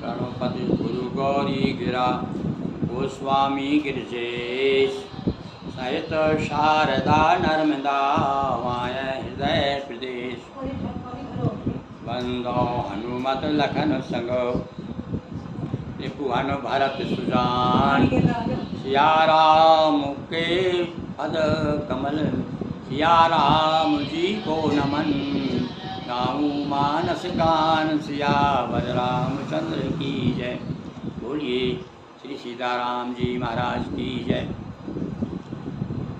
गणपति गुरु गौरी गिरा गोस्वामी गिरिजेश सहित शारदा नर्मदा वाय हृदय प्रदेश बंदो हनुमत लखन संग रिपुहन भरत सुजान सिया राम के पद कमल सिया राम जी को नमन गाऊं मानस गान सियावर रामचंद्र की जय। बोलिए श्री सीताराम जी महाराज की जय।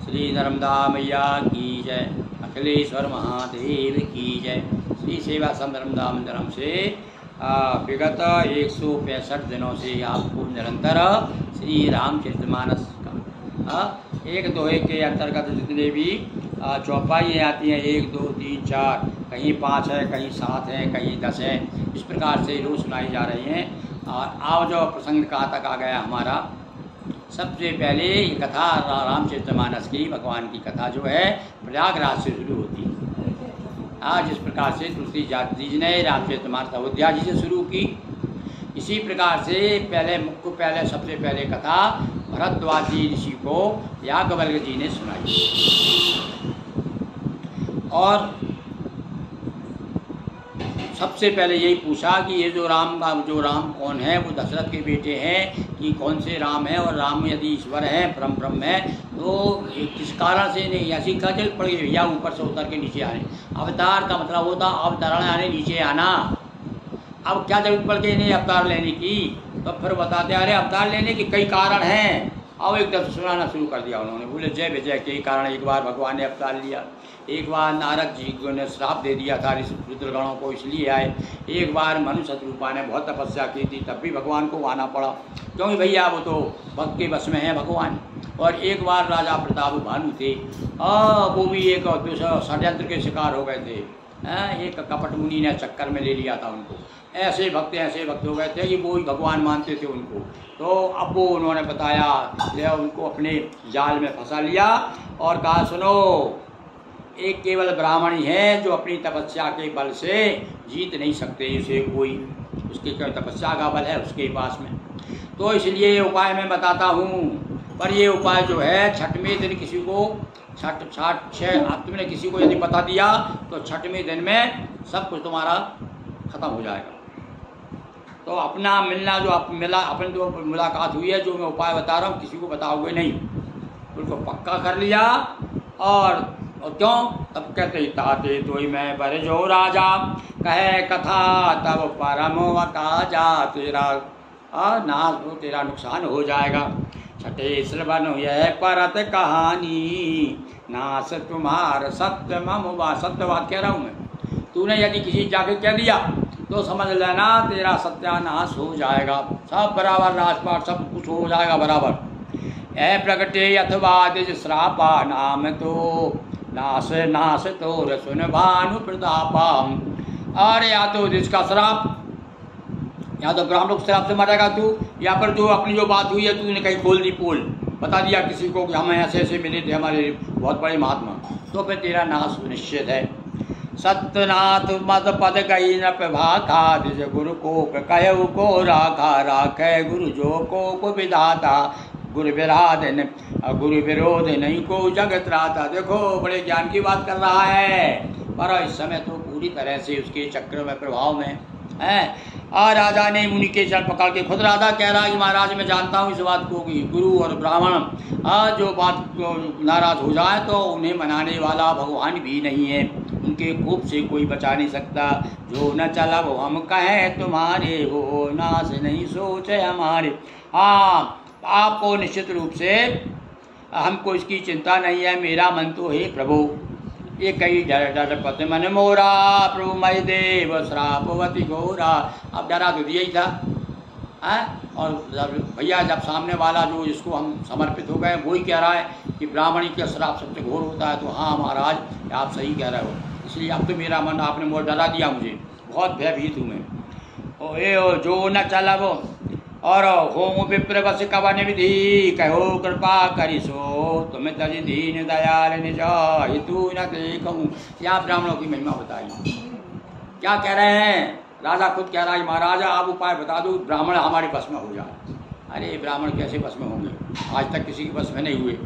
श्री नर्मदा मैया की जय। अखिलेश्वर महादेव की जय। श्री सेवा संत नर्मदा मंदिरम से विगत 165 दिनों से आपको निरंतर श्री रामचरितमानस का एक दोहे के अंतर्गत जितने भी चौपाइयाँ आती हैं 1 2 3 4 कहीं 5 है, कहीं 7 है, कहीं 10 है, इस प्रकार से रोज सुनाई जा रही हैं। और आज जो प्रसंग कहाँ तक आ गया हमारा, सबसे पहले ये कथा रामचरितमानस की भगवान की कथा जो है प्रयागराज से शुरू होती है। आज जिस प्रकार से दूसरी जाति जी ने रामचरितमानस अयोध्या जी से शुरू की, इसी प्रकार से सबसे पहले कथा भरद्वाज जी ऋषि को याज्ञवल्क्य जी ने सुनाई। और सबसे पहले यही पूछा कि ये जो राम कौन है, वो दशरथ के बेटे हैं कि कौन से राम है, और राम यदि ईश्वर है, परम ब्रह्म है, तो किस कारण से नहीं ऐसी क्या जरूरत पड़ गई या ऊपर से उतर के नीचे आने। अवतार का मतलब होता अवतरण आने, नीचे आना। अब क्या जरूरत पड़ गई नहीं अवतार लेने की, तो फिर बताते अरे अवतार लेने के कई कारण हैं। अब एकदम सुनाना शुरू कर दिया उन्होंने। बोले जय विजय के कारण एक बार भगवान ने अवतार लिया, एक बार नारद जी ने श्राप दे दिया था रुद्रगणों को, इसलिए आए। एक बार मनुष्य शतरूपा ने बहुत तपस्या की थी, तब भी भगवान को आना पड़ा, क्योंकि भैया वो तो भक्त के बस में है भगवान। और एक बार राजा प्रताप भानु थे, वो भी एक षड्यंत्र के शिकार हो गए थे। एक कपट मुनि ने चक्कर में ले लिया था उनको। ऐसे भक्त हो गए थे कि वो ही भगवान मानते थे उनको। तो अब वो उन्होंने बताया, उनको अपने जाल में फंसा लिया और कहा सुनो, एक केवल ब्राह्मण ही है जो अपनी तपस्या के बल से जीत नहीं सकते इसे कोई, उसकी तपस्या का बल है उसके पास में। तो इसलिए ये उपाय मैं बताता हूँ, पर ये उपाय जो है छठवें दिन किसी को तुमने किसी को यदि बता दिया तो छठवें दिन में सब कुछ तुम्हारा खत्म हो जाएगा। तो अपना मिलना जो अपन जो मुलाकात हुई है, जो मैं उपाय बता रहा हूँ, किसी को बताओगे नहीं, उनको पक्का कर लिया। और क्यों, तब कहते ताते तो मैं बर जो राजा कहे कथा तब परम काजा, तेरा नाश हो, तेरा नुकसान हो जाएगा। छठे श्रवण यह परत कहानी, नाश तुम्हार सत्य मम सत्यवाद कह रहा हूँ मैं। तूने यदि किसी जाके कह दिया तो समझ लेना तेरा सत्यानाश हो जाएगा, सब बराबर राजपाट सब कुछ हो जाएगा बराबर। ऐ प्रगटे अथवा दिज श्रापा, नाम तो नाश तो सुन भानु प्रतापा। और या तो जिसका श्राप, या तो ब्राह्मण श्राप से मरेगा तू, या पर जो अपनी जो बात हुई है तूने कहीं खोल दी पोल, बता दिया किसी को कि हमें ऐसे ऐसे मिले थे हमारे बहुत बड़े महात्मा, तो फिर तेरा नाश निश्चित है। सत्यनाथ मद पद गई न प्रभाखा, दिज गुरु को कहु को राखा, राखे गुरु जो को विधाता, गुरु विरोध नहीं को जगत राता। देखो बड़े ज्ञान की बात कर रहा है, पर इस समय तो पूरी तरह से उसके चक्र में प्रभाव में है। राजा ने मुनि के चरण पकड़ के, खुद राजा कह रहा है कि महाराज मैं जानता हूँ इस बात को कि गुरु और ब्राह्मण जो बात को नाराज हो जाए तो उन्हें मनाने वाला भगवान भी नहीं है, उनके कोप से कोई बचा नहीं सकता। जो न चला वो हम कहें तुम्हारे, वो नाश नहीं सोचे हमारे। आपको निश्चित रूप से हमको इसकी चिंता नहीं है, मेरा मन तो है प्रभु। ये कई डरपत मन मोरा, प्रभु मई देव श्रापवती घोरा। अब डरा तो दिया ही था। और भैया जब सामने वाला जो जिसको हम समर्पित हो गए वो ही कह रहा है कि ब्राह्मणी का श्राप सबसे घोर होता है, तो हाँ महाराज आप सही कह रहे हो। इसलिए अब तो मेरा मन आपने मोर डरा दिया, मुझे बहुत भयभीत हूँ मैं। जो न चला वो और होम विप्र बस कवन विधि, कहो कृपा करिसो तुम्हें तज दीन दयाल निज हितु न देखूं। यहाँ ब्राह्मणों की महिमा बताई, क्या कह रहे हैं राजा खुद कह रहा है महाराजा आप उपाय बता दो ब्राह्मण हमारे बस में हो जाए। अरे ब्राह्मण कैसे बस में होंगे, आज तक किसी के बस में नहीं हुए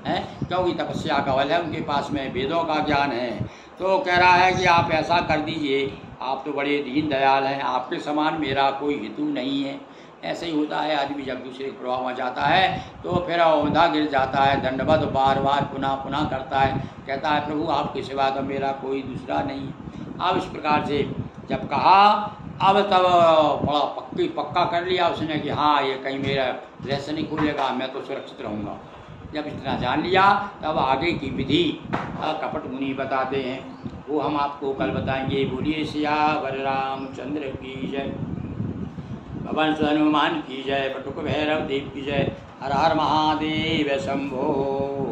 हैं, क्योंकि तपस्या का बल है उनके पास में, वेदों का ज्ञान है। तो कह रहा है कि आप ऐसा कर दीजिए, आप तो बड़े दीन दयाल हैं, आपके समान मेरा कोई हितु नहीं है। ऐसे ही होता है, आदमी जब दूसरे के प्रभाव में जाता है तो फिर औंधा गिर जाता है, दंडवत बार बार पुनः पुनः करता है, कहता है प्रभु आपके सिवा तो मेरा कोई दूसरा नहीं। अब इस प्रकार से जब कहा, अब तब बड़ा पक्का कर लिया उसने कि हाँ ये कहीं मेरा रहस्य नहीं खुलेगा, मैं तो सुरक्षित रहूँगा। जब इतना जान लिया तब आगे की विधि कपट मुनि बताते हैं, वो हम आपको कल बताएंगे। बोलिए सियावर रामचंद्र की जय, पवन सुत हनुमान की जय, बटुक भैरव देव की जय। हर हर महादेव शंभो।